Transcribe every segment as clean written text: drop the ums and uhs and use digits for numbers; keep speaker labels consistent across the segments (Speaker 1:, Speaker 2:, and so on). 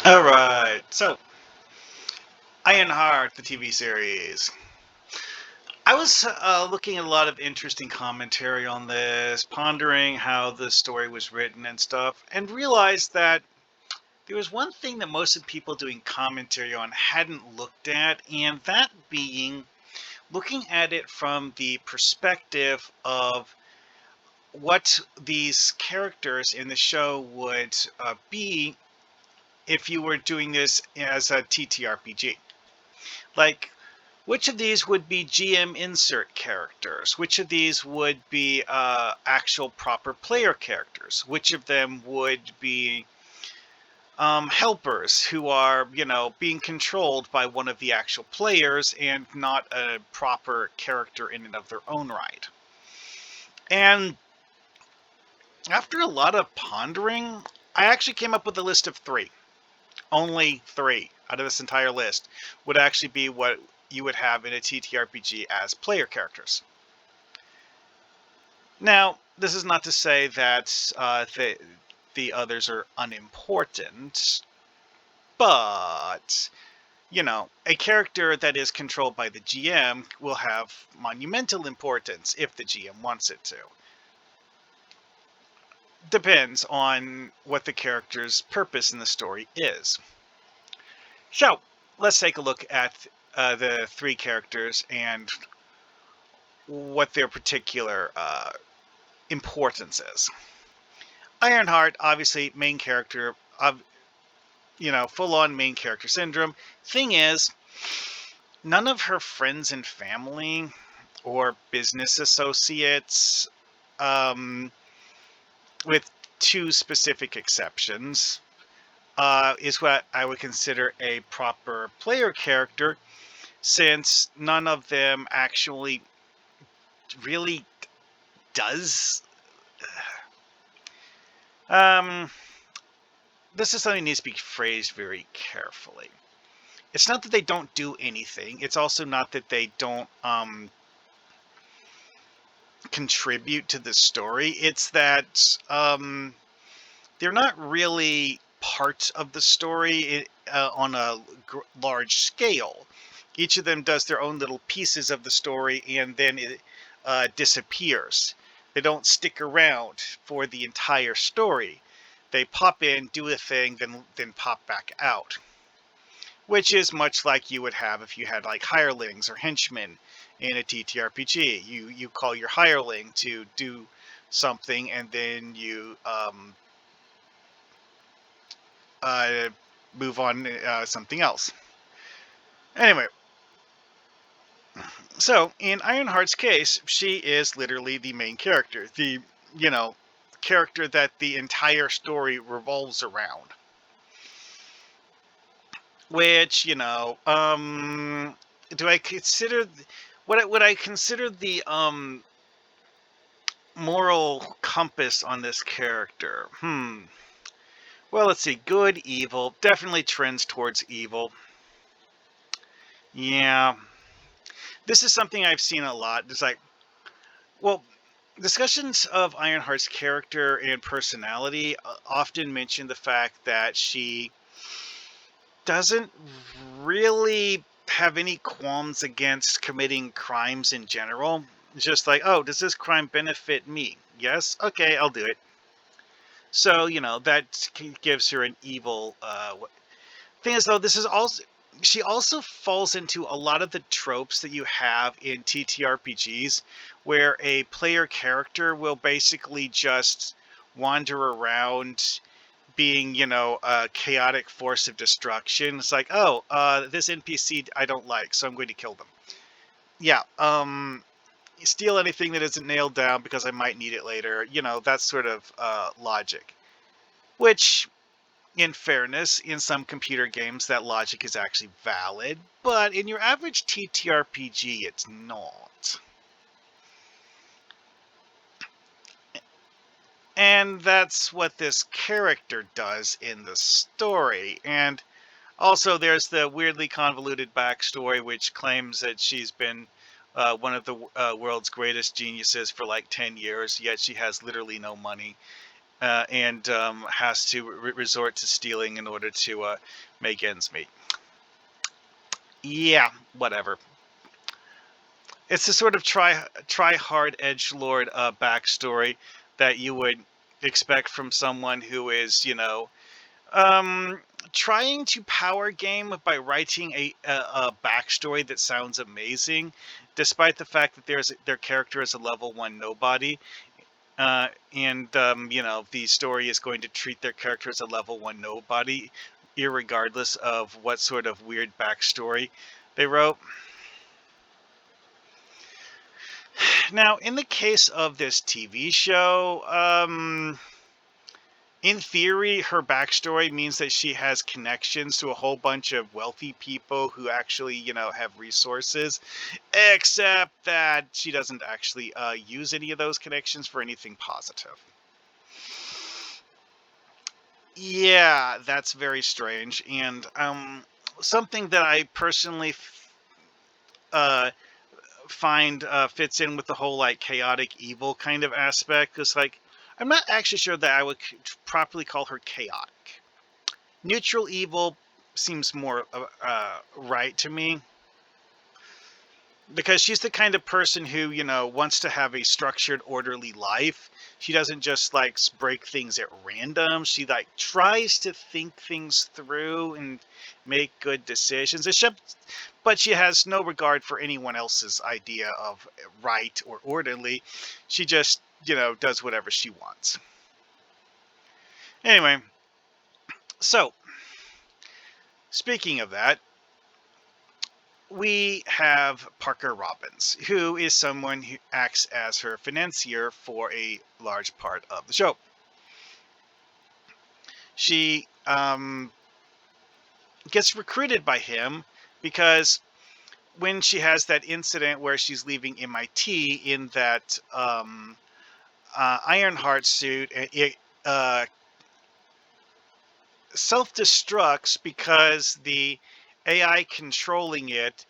Speaker 1: All right, so Ironheart, the TV series. I was looking at a lot of interesting commentary on this, pondering how the story was written and stuff, and realized that there was one thing that most of the people doing commentary on hadn't looked at, and that being looking at it from the perspective of what these characters in the show would be if you were doing this as a TTRPG. Like, which of these would be GM insert characters? Which of these would be actual proper player characters? Which of them would be helpers who are, being controlled by one of the actual players and not a proper character in and of their own right? And after a lot of pondering, I actually came up with a list of three. Only three out of this entire list would actually be what you would have in a TTRPG as player characters. Now, this is not to say that the others are unimportant, but, a character that is controlled by the GM will have monumental importance if the GM wants it to. Depends on what the character's purpose in the story is. So, let's take a look at the three characters and what their particular importance is. Ironheart, obviously, main character of, full-on main character syndrome. Thing is, none of her friends and family or business associates, with two specific exceptions, is what I would consider a proper player character, since none of them actually really does. This is something that needs to be phrased very carefully. It's not that they don't do anything. It's also not that they don't contribute to the story. It's that they're not really part of the story on a large scale. Each of them does their own little pieces of the story, and then it disappears. They don't stick around for the entire story. They pop in, do a thing, then pop back out. Which is much like you would have if you had like hirelings or henchmen in a TTRPG. You call your hireling to do something, and then you move on something else. Anyway, so in Ironheart's case, she is literally the main character, the character that the entire story revolves around. Which, do I consider what I consider the moral compass on this character? Well, let's see. Good, evil. Definitely trends towards evil. Yeah. This is something I've seen a lot. It's like, well, discussions of Ironheart's character and personality often mention the fact that she doesn't really have any qualms against committing crimes in general. It's just like, oh, does this crime benefit me? Yes? Okay, I'll do it. So, that gives her an evil thing is, though, this is also, she also falls into a lot of the tropes that you have in TTRPGs, where a player character will basically just wander around being, a chaotic force of destruction. It's like, oh, this NPC I don't like, so I'm going to kill them. Yeah, steal anything that isn't nailed down because I might need it later. That sort of logic. Which, in fairness, in some computer games, that logic is actually valid, but in your average TTRPG, it's not. And that's what this character does in the story. And also, there's the weirdly convoluted backstory, which claims that she's been one of the world's greatest geniuses for like 10 years, yet she has literally no money. and has to resort to stealing in order to make ends meet. Yeah, whatever. It's the sort of try hard edgelord backstory that you would expect from someone who is, um, trying to power game by writing a backstory that sounds amazing, despite the fact that their character is a level 1 nobody. And the story is going to treat their character as a level 1 nobody, irregardless of what sort of weird backstory they wrote. Now, in the case of this TV show, in theory, her backstory means that she has connections to a whole bunch of wealthy people who actually, have resources, except that she doesn't actually use any of those connections for anything positive. Yeah, that's very strange, and something that I personally uh, find fits in with the whole like chaotic evil kind of aspect. Because like, I'm not actually sure that I would properly call her chaotic. Neutral evil seems more right to me, because she's the kind of person who, wants to have a structured, orderly life. She doesn't just like break things at random. She like tries to think things through and make good decisions. But she has no regard for anyone else's idea of right or orderly. She just, does whatever she wants. Anyway, so speaking of that, we have Parker Robbins, who is someone who acts as her financier for a large part of the show. She gets recruited by him because when she has that incident where she's leaving MIT in that Ironheart suit, it self-destructs because the AI controlling it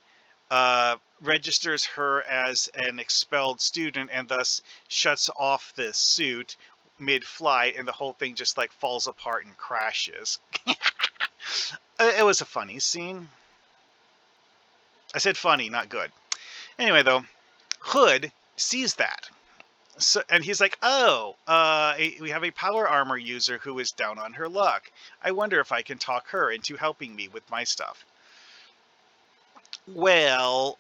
Speaker 1: registers her as an expelled student and thus shuts off the suit mid-flight, and the whole thing just like falls apart and crashes. It was a funny scene. I said funny, not good. Anyway, though, Hood sees that. So, and he's like, oh, we have a power armor user who is down on her luck. I wonder if I can talk her into helping me with my stuff. Well,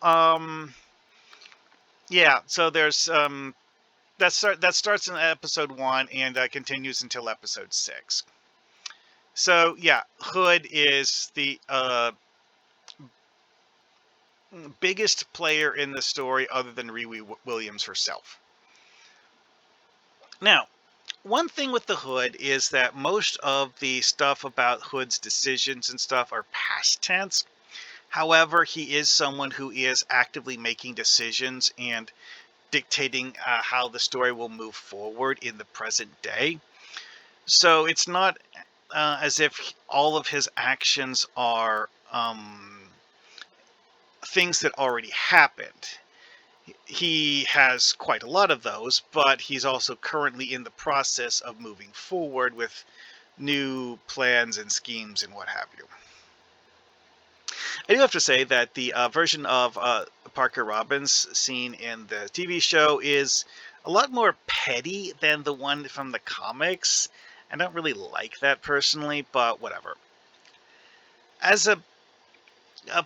Speaker 1: yeah, so there's that starts in episode 1 and continues until episode 6. So yeah, Hood is the biggest player in the story other than Riri Williams herself. Now, one thing with the Hood is that most of the stuff about Hood's decisions and stuff are past tense. However, he is someone who is actively making decisions and dictating how the story will move forward in the present day. So it's not as if all of his actions are things that already happened. He has quite a lot of those, but he's also currently in the process of moving forward with new plans and schemes and what have you. I do have to say that the version of Parker Robbins seen in the TV show is a lot more petty than the one from the comics. I don't really like that personally, but whatever. As a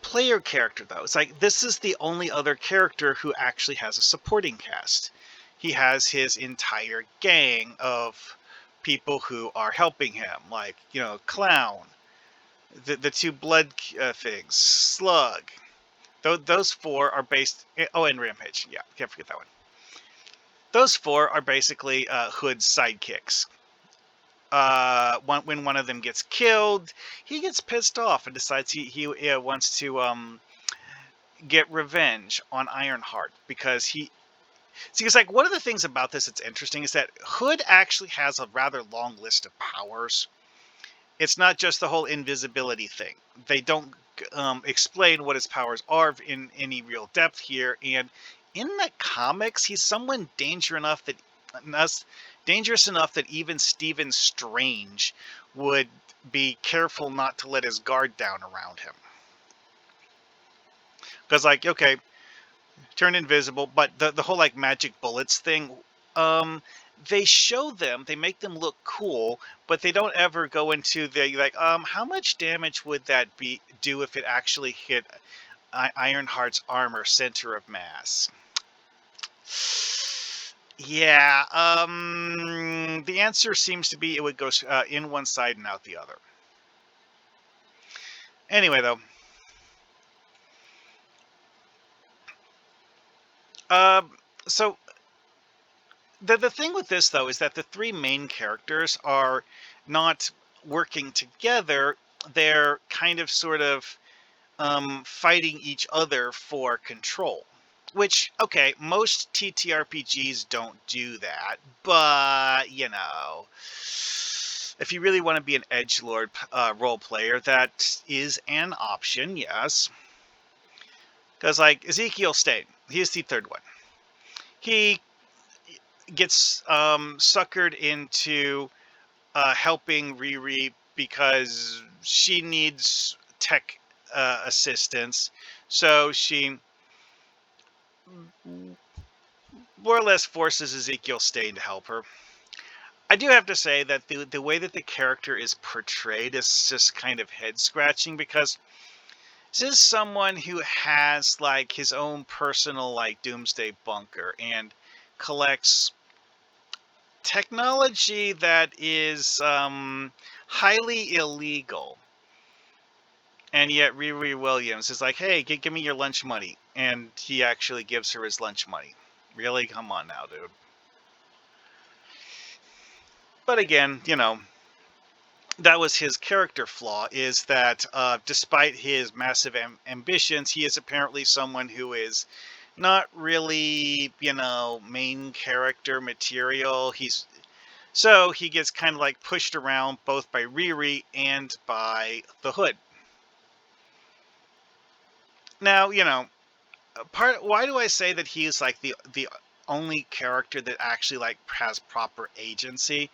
Speaker 1: player character, though, it's like this is the only other character who actually has a supporting cast. He has his entire gang of people who are helping him, like, Clown, the two blood things, Slug. Those 4 are based... Oh, and Rampage. Yeah, can't forget that one. Those 4 are basically Hood's sidekicks. When one of them gets killed, he gets pissed off and decides he wants to get revenge on Ironheart, because it's like one of the things about this that's interesting is that Hood actually has a rather long list of powers. It's not just the whole invisibility thing. They don't explain what his powers are in any real depth here. And in the comics, he's someone dangerous enough that dangerous enough that even Stephen Strange would be careful not to let his guard down around him. Because, like, okay, turn invisible, but the whole, like, magic bullets thing, they show them, they make them look cool, but they don't ever go into the, like, how much damage would that do if it actually hit Ironheart's armor center of mass? Yeah, the answer seems to be it would go in one side and out the other. Anyway, though, so the thing with this, though, is that the three main characters are not working together. They're kind of sort of fighting each other for control. Which, okay, most TTRPGs don't do that, but, you know, if you really want to be an edgelord role player, that is an option, yes. Because, like, Ezekiel State, he is the third one. He gets suckered into helping Riri because she needs tech assistance. So she more or less forces Ezekiel Stain to help her. I do have to say that the way that the character is portrayed is just kind of head scratching, because this is someone who has like his own personal like doomsday bunker and collects technology that is highly illegal. And yet Riri Williams is like, hey, give me your lunch money. And he actually gives her his lunch money. Really? Come on now, dude. But again, you know, that was his character flaw, is that despite his massive ambitions, he is apparently someone who is not really, you know, main character material. So he gets kind of like pushed around both by Riri and by the Hood. Now, you know, why do I say that he is like the only character that actually like has proper agency?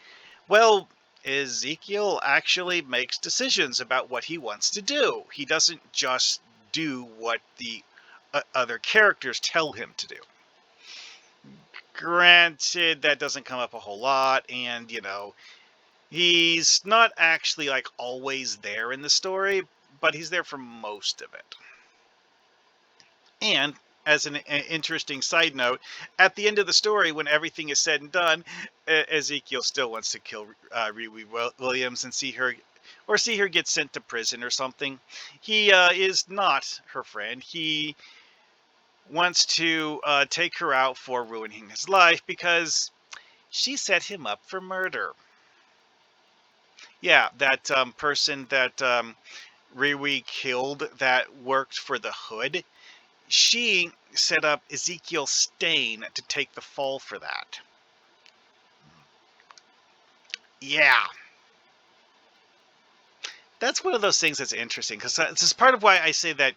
Speaker 1: Well, Ezekiel actually makes decisions about what he wants to do. He doesn't just do what the other characters tell him to do. Granted, that doesn't come up a whole lot, and you know, he's not actually like always there in the story, but he's there for most of it. And as an interesting side note, at the end of the story, when everything is said and done, Ezekiel still wants to kill Riri Williams and see her get sent to prison or something. He is not her friend. He wants to take her out for ruining his life because she set him up for murder. Yeah, that person that Riri killed that worked for the Hood. She set up Ezekiel Stain to take the fall for that. Yeah. That's one of those things that's interesting, because this is part of why I say that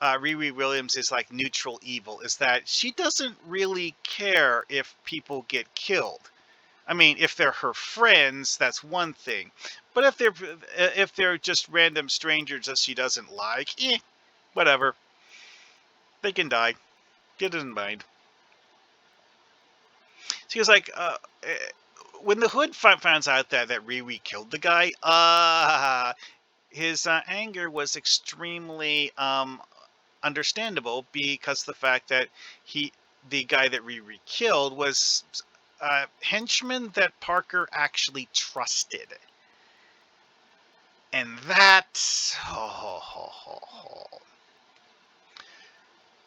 Speaker 1: Riri Williams is like neutral evil, is that she doesn't really care if people get killed. I mean, if they're her friends, that's one thing. But if they're just random strangers that she doesn't like, whatever. They can die. Get it in mind. She was like, when the Hood finds out that Riri killed the guy, his anger was extremely understandable, because the fact that the guy that Riri killed was a henchman that Parker actually trusted. And that...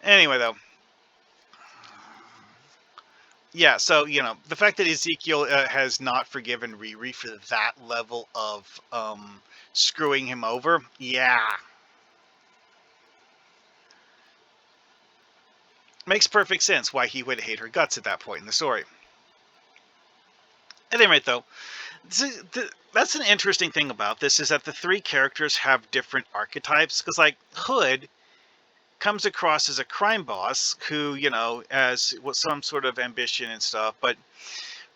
Speaker 1: Anyway, though. Yeah, so, you know, the fact that Ezekiel has not forgiven Riri for that level of screwing him over, yeah. Makes perfect sense why he would hate her guts at that point in the story. At any rate, though, that's an interesting thing about this, is that the three characters have different archetypes, because, like, Hood comes across as a crime boss who, you know, has some sort of ambition and stuff, but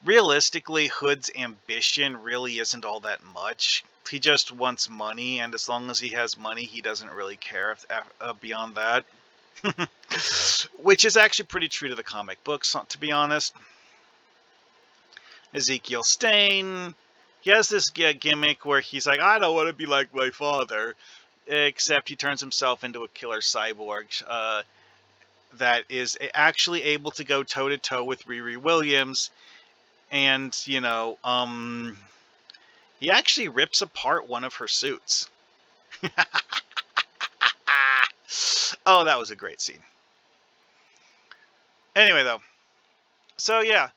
Speaker 1: realistically, Hood's ambition really isn't all that much. He just wants money, and as long as he has money, he doesn't really care beyond that. Which is actually pretty true to the comic books, to be honest. Ezekiel Stain, he has this gimmick where he's like, I don't want to be like my father, except he turns himself into a killer cyborg that is actually able to go toe-to-toe with Riri Williams, and, he actually rips apart one of her suits. Oh, that was a great scene. Anyway, though, so yeah,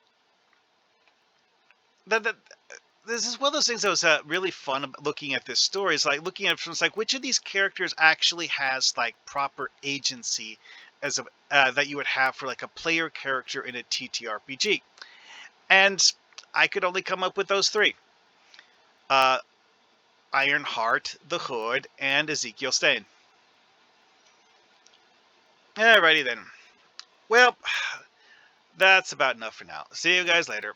Speaker 1: this is one of those things that was really fun looking at this story. It's like looking at it from, it's like, which of these characters actually has like proper agency as a that you would have for like a player character in a TTRPG, and I could only come up with those three: Ironheart, the Hood, and Ezekiel Stain. Alrighty then. Well, that's about enough for now. See you guys later.